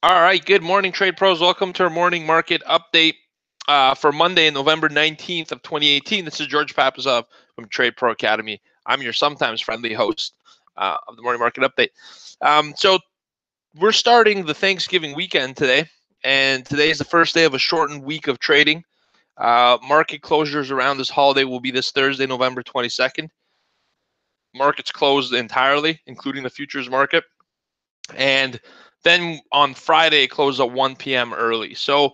All right, good morning, trade pros. Welcome to our morning market update for Monday, November 19th of 2018. This is George Papazov from Trade Pro Academy. I'm your sometimes friendly host of the morning market update. So we're starting the Thanksgiving weekend today, and today is the first day of a shortened week of trading. Market closures around this holiday will be this Thursday, November 22nd. Markets closed entirely, including the futures market. And then on Friday, it closed at 1 p.m. early. So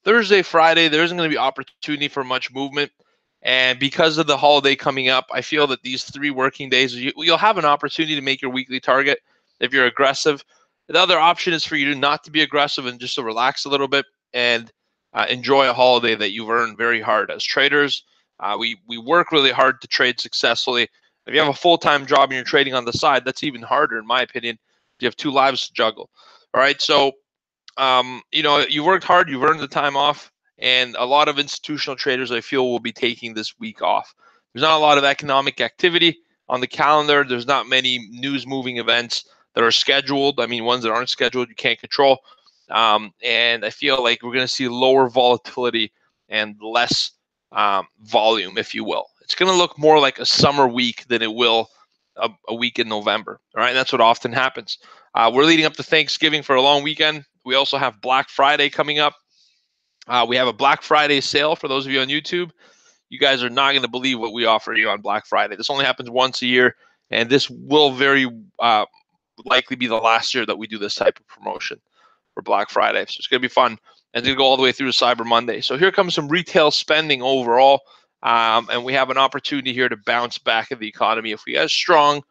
Thursday, Friday, there isn't going to be opportunity for much movement. And because of the holiday coming up, I feel that these 3 working days, you'll have an opportunity to make your weekly target if you're aggressive. The other option is for you to not to be aggressive and just to relax a little bit and enjoy a holiday that you've earned very hard. As traders, we work really hard to trade successfully. If you have a full-time job and you're trading on the side, that's even harder, in my opinion. You have 2 lives to juggle. All right, so you worked hard, you've earned the time off, and a lot of institutional traders, I feel, will be taking this week off. There's not a lot of economic activity on the calendar. There's not many news-moving events that are scheduled. I mean, ones that aren't scheduled, you can't control. And I feel like we're going to see lower volatility and less volume, if you will. It's going to look more like a summer week than it will a week in November. All right, and that's what often happens. We're leading up to Thanksgiving for a long weekend. We also have Black Friday coming up. We have a Black Friday sale for those of you on YouTube. You guys are not going to believe what we offer you on Black Friday. This only happens once a year, and this will very likely be the last year that we do this type of promotion for Black Friday. So it's going to be fun. And it's going to go all the way through to Cyber Monday. So here comes some retail spending overall. And we have an opportunity here to bounce back in the economy. If we have strong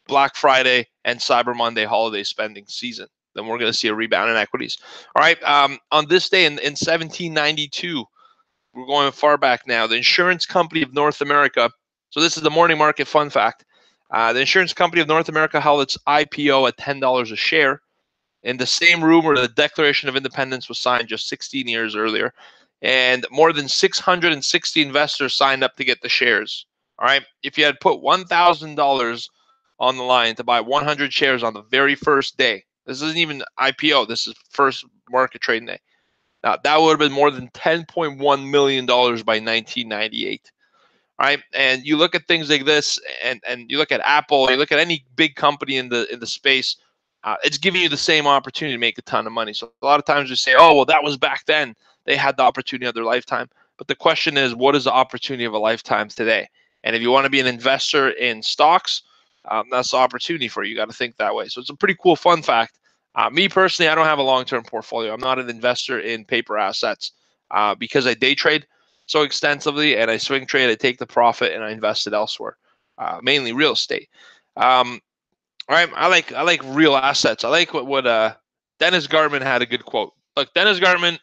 Black Friday and Cyber Monday holiday spending season, then we're going to see a rebound in equities. All right. On this day in 1792, we're going far back now, the Insurance Company of North America. So this is the morning market fun fact. The Insurance Company of North America held its IPO at $10 a share in the same room where the Declaration of Independence was signed just 16 years earlier. And more than 660 investors signed up to get the shares. All right. If you had put $1,000 on the line to buy 100 shares on the very first day, this isn't even IPO, this is first market trading day. Now, that would have been more than $10.1 million by 1998. All right. And you look at things like this, and you look at Apple, you look at any big company in the space, it's giving you the same opportunity to make a ton of money. So a lot of times we say, oh, well, that was back then. They had the opportunity of their lifetime. But the question is, what is the opportunity of a lifetime today? And if you want to be an investor in stocks, that's the opportunity for you. You got to think that way. So it's a pretty cool fun fact. Me personally, I don't have a long-term portfolio. I'm not an investor in paper assets because I day trade so extensively and I swing trade. I take the profit and I invest it elsewhere, mainly real estate. All right, I like real assets. I like what Dennis Gartman had a good quote. Look, Dennis Gartman,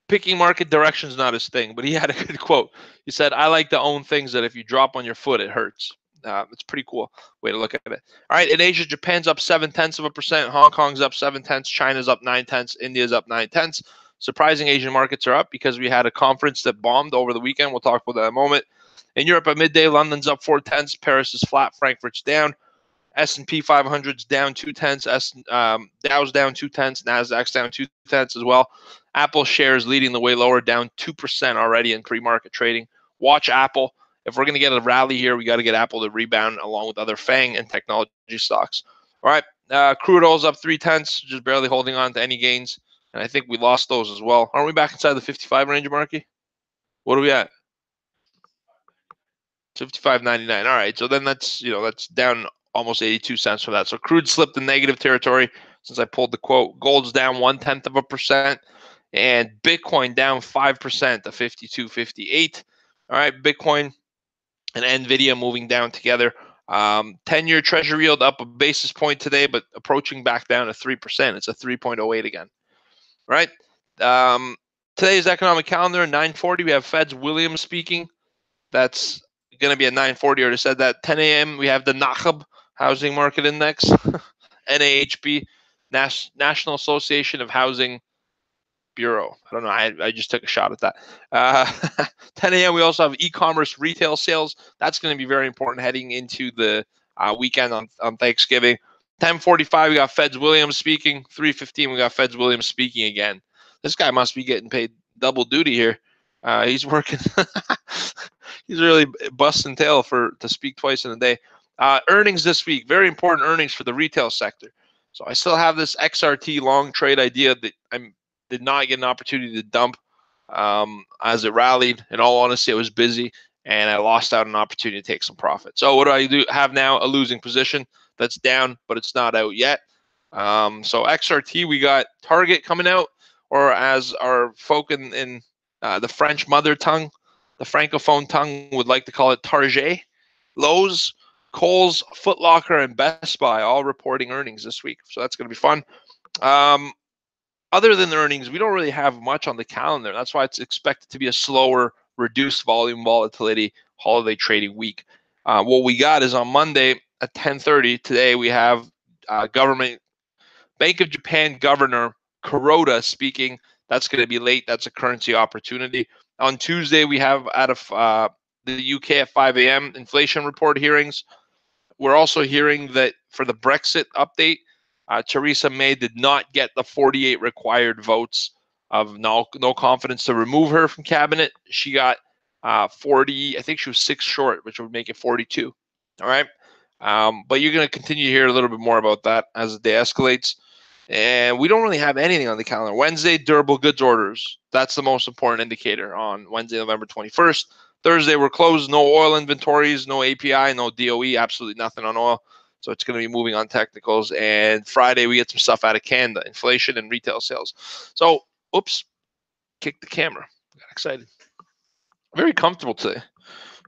picking market direction is not his thing, but he had a good quote. He said, "I like to own things that if you drop on your foot, it hurts." It's a pretty cool way to look at it. All right, in Asia, Japan's up 0.7%, Hong Kong's up 0.7, China's up 0.9, India's up 0.9. Surprising Asian markets are up because we had a conference that bombed over the weekend. We'll talk about that in a moment. In Europe at midday, London's up 0.4, Paris is flat, Frankfurt's down. S&P 500's down 0.2, Dow's down 0.2, Nasdaq's down 0.2 as well. Apple shares leading the way lower, down 2% already in pre-market trading. Watch Apple. If we're going to get a rally here, we got to get Apple to rebound along with other FANG and technology stocks. All right, crude oil's up 0.3, just barely holding on to any gains, and I think we lost those as well. Aren't we back inside the 55 range, Marky? What are we at? 55.99. All right, so then that's down almost 82 cents for that. So crude slipped in negative territory since I pulled the quote. Gold's down 0.1%, and Bitcoin down 5% to 52.58. All right, Bitcoin and Nvidia moving down together. 10-year Treasury yield up a basis point today, but approaching back down to 3%. It's a 3.08 again. All right. Today's economic calendar, 9:40. We have Fed's Williams speaking. That's going to be at 9:40. I already said that. 10 a.m. we have the NAHB Housing Market Index, NAHB, National Association of Housing Bureau. I don't know. I just took a shot at that. 10 a.m. we also have e-commerce retail sales. That's going to be very important heading into the weekend on Thanksgiving. 10:45 we got Feds Williams speaking. 3:15 we got Feds Williams speaking again. This guy must be getting paid double duty here. He's working. He's really busting tail to speak twice in a day. Earnings this week, very important earnings for the retail sector. So I still have this XRT long trade idea that I did not get an opportunity to dump as it rallied. In all honesty, I was busy and I lost out on an opportunity to take some profit. So what do? Have now a losing position that's down, but it's not out yet. So XRT, we got Target coming out, or as our folk in the French mother tongue, the Francophone tongue would like to call it Target. Lowe's, Kohl's, Foot Locker, and Best Buy all reporting earnings this week. So that's going to be fun. Other than the earnings, we don't really have much on the calendar. That's why it's expected to be a slower, reduced volume volatility holiday trading week. What we got is on Monday at 10:30 today, we have government Bank of Japan Governor Kuroda speaking. That's going to be late. That's a currency opportunity. On Tuesday, we have out of the UK at 5 a.m. inflation report hearings. We're also hearing that for the Brexit update, Theresa May did not get the 48 required votes of no confidence to remove her from cabinet. She got 40. I think she was 6 short, which would make it 42. All right. But you're going to continue to hear a little bit more about that as the day escalates. And we don't really have anything on the calendar. Wednesday, durable goods orders. That's the most important indicator on Wednesday, November 21st. Thursday, we're closed. No oil inventories, no API, no DOE, absolutely nothing on oil. So it's going to be moving on technicals. And Friday, we get some stuff out of Canada, inflation and retail sales. So, oops, kicked the camera. Got excited. Very comfortable today.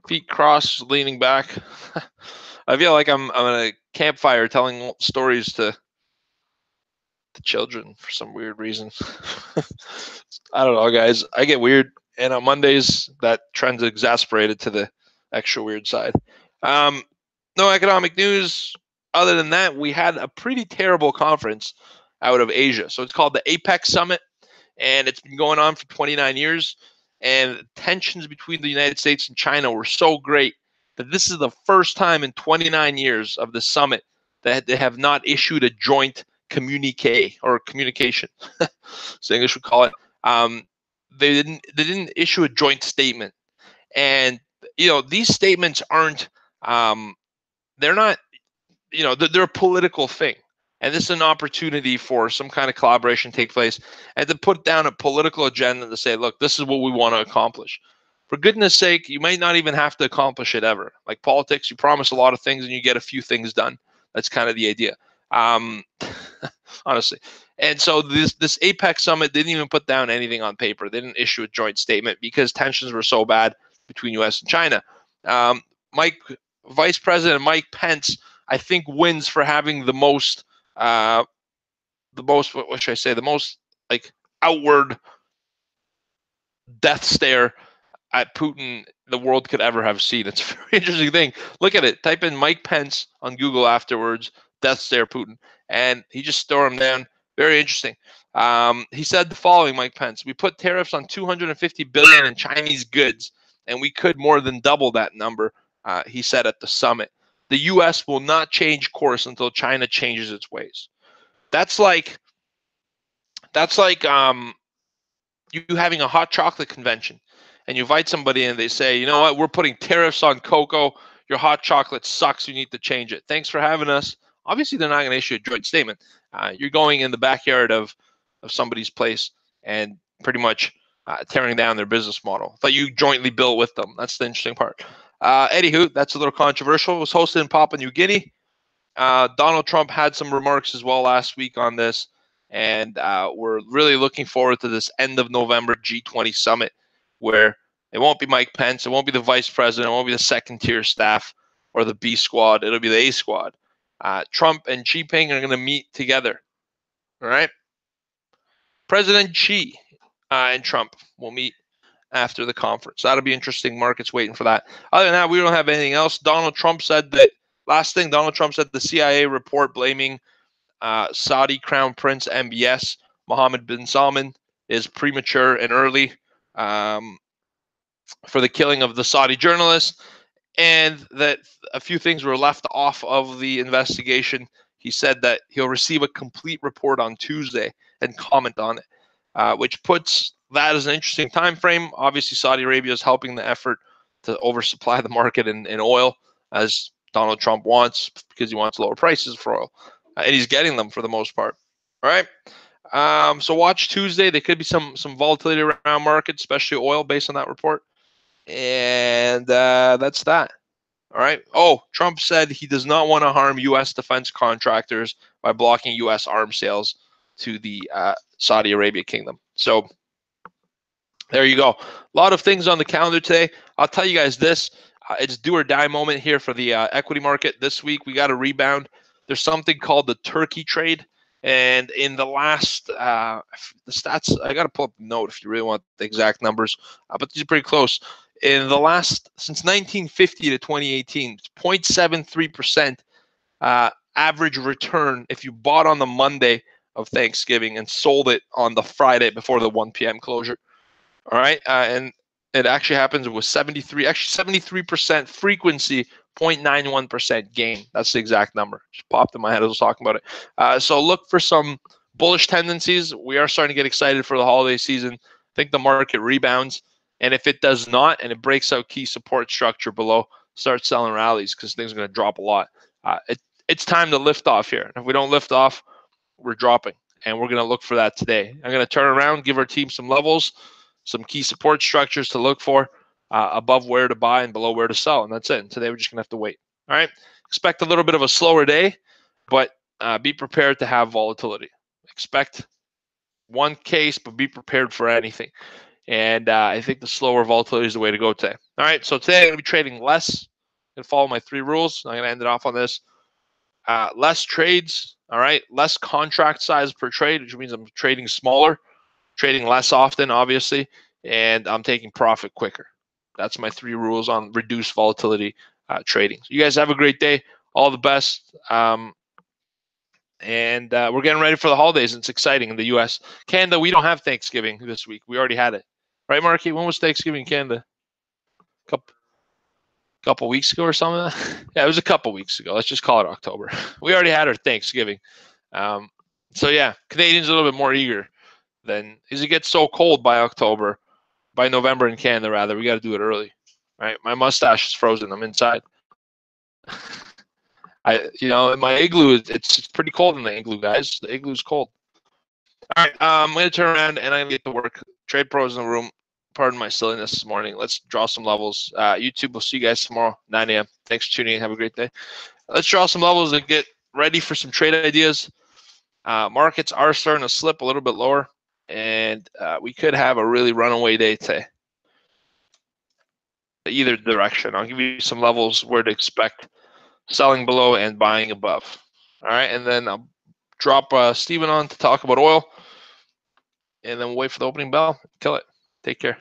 Feet crossed, leaning back. I feel like I'm at a campfire telling stories to children for some weird reason. I don't know, guys. I get weird, and on Mondays that trend's exasperated to the extra weird side. No economic news. Other than that, we had a pretty terrible conference out of Asia. So it's called the APEC Summit, and it's been going on for 29 years. And tensions between the United States and China were so great that this is the first time in 29 years of the summit that they have not issued a joint communique or communication. So English would call it. They didn't issue a joint statement, and these statements aren't. They're not. They're a political thing, and this is an opportunity for some kind of collaboration to take place and to put down a political agenda to say, look, this is what we want to accomplish. For goodness sake, you might not even have to accomplish it ever. Like politics, you promise a lot of things and you get a few things done. That's kind of the idea. Honestly. And so this APEC summit didn't even put down anything on paper. They didn't issue a joint statement because tensions were so bad between U.S. and China. Vice President Mike Pence, I think, wins for having the most what should I say, the most like outward death stare at Putin the world could ever have seen. It's a very interesting thing. Look at it. Type in Mike Pence on Google afterwards, death stare Putin, and he just stormed down. Very interesting. He said the following, Mike Pence: "We put tariffs on 250 billion in Chinese goods, and we could more than double that number," he said at the summit. "The U.S. will not change course until China changes its ways." That's like you having a hot chocolate convention, and you invite somebody and they say, you know what, we're putting tariffs on cocoa. Your hot chocolate sucks. You need to change it. Thanks for having us. Obviously, they're not going to issue a joint statement. You're going in the backyard of somebody's place and pretty much tearing down their business model that you jointly built with them. That's the interesting part. Anywho, that's a little controversial. It was hosted in Papua New Guinea. Donald Trump had some remarks as well last week on this. And we're really looking forward to this end of November G20 summit, where it won't be Mike Pence, it won't be the vice president, it won't be the second tier staff or the B squad, it'll be the A squad. Trump and Xi Jinping are going to meet together. All right. President Xi and Trump will meet after the conference. That'll be interesting. Markets waiting for that. Other than that, we don't have anything else. Donald Trump said the CIA report blaming Saudi Crown Prince MBS Mohammed bin Salman is premature and early for the killing of the Saudi journalist, and that a few things were left off of the investigation. he said that he'll receive a complete report on Tuesday and comment on it, which puts that as an interesting time frame. Obviously, Saudi Arabia is helping the effort to oversupply the market in oil, as Donald Trump wants, because he wants lower prices for oil, and he's getting them for the most part. All right. So watch Tuesday. There could be some volatility around markets, especially oil, based on that report. And that's that. All right. Oh, Trump said he does not want to harm U.S. defense contractors by blocking U.S. arms sales to the Saudi Arabia kingdom. So there you go. A lot of things on the calendar today. I'll tell you guys this. It's do or die moment here for the equity market this week. We got a rebound. There's something called the turkey trade. And in the last, the stats, I got to pull up the note if you really want the exact numbers, but these are pretty close. In the last, since 1950 to 2018, 0.73% average return if you bought on the Monday of Thanksgiving and sold it on the Friday before the 1 p.m. closure. All right, and it actually happens with 73% frequency, 0.91% gain. That's the exact number. Just popped in my head as I was talking about it. So look for some bullish tendencies. We are starting to get excited for the holiday season. I think the market rebounds, and if it does not, and it breaks out key support structure below, start selling rallies because things are going to drop a lot. It's time to lift off here. If we don't lift off, we're dropping, and we're going to look for that today. I'm going to turn around, give our team some levels, some key support structures to look for, above where to buy and below where to sell, and that's it. And today we're just going to have to wait. All right? Expect a little bit of a slower day, but be prepared to have volatility. Expect one case, but be prepared for anything. And I think the slower volatility is the way to go today. All right, so today I'm going to be trading less. I'm going to follow my 3 rules. I'm going to end it off on this. Less trades, all right? Less contract size per trade, which means I'm trading smaller, trading less often, obviously, and I'm taking profit quicker. That's my 3 rules on reduced volatility trading. So you guys have a great day. All the best. And we're getting ready for the holidays. It's exciting in the U.S. Canada, we don't have Thanksgiving this week. We already had it. Right, Marky? When was Thanksgiving in Canada? Couple weeks ago or something? Yeah, it was a couple weeks ago. Let's just call it October. We already had our Thanksgiving. So, yeah, Canadians are a little bit more eager than, as it gets so cold by November in Canada, rather. We got to do it early. Right? My mustache is frozen. I'm inside. My igloo, it's pretty cold in the igloo, guys. The igloo's cold. All right, I'm going to turn around and I'm going to get to work. TRADEPRO's in the room. Pardon my silliness this morning. Let's draw some levels. YouTube, we'll see you guys tomorrow, 9 a.m. Thanks for tuning in. Have a great day. Let's draw some levels and get ready for some trade ideas. Markets are starting to slip a little bit lower, and we could have a really runaway day today. Either direction. I'll give you some levels where to expect selling below and buying above. All right, and then I'll drop Steven on to talk about oil, and then we'll wait for the opening bell. Kill it. Take care.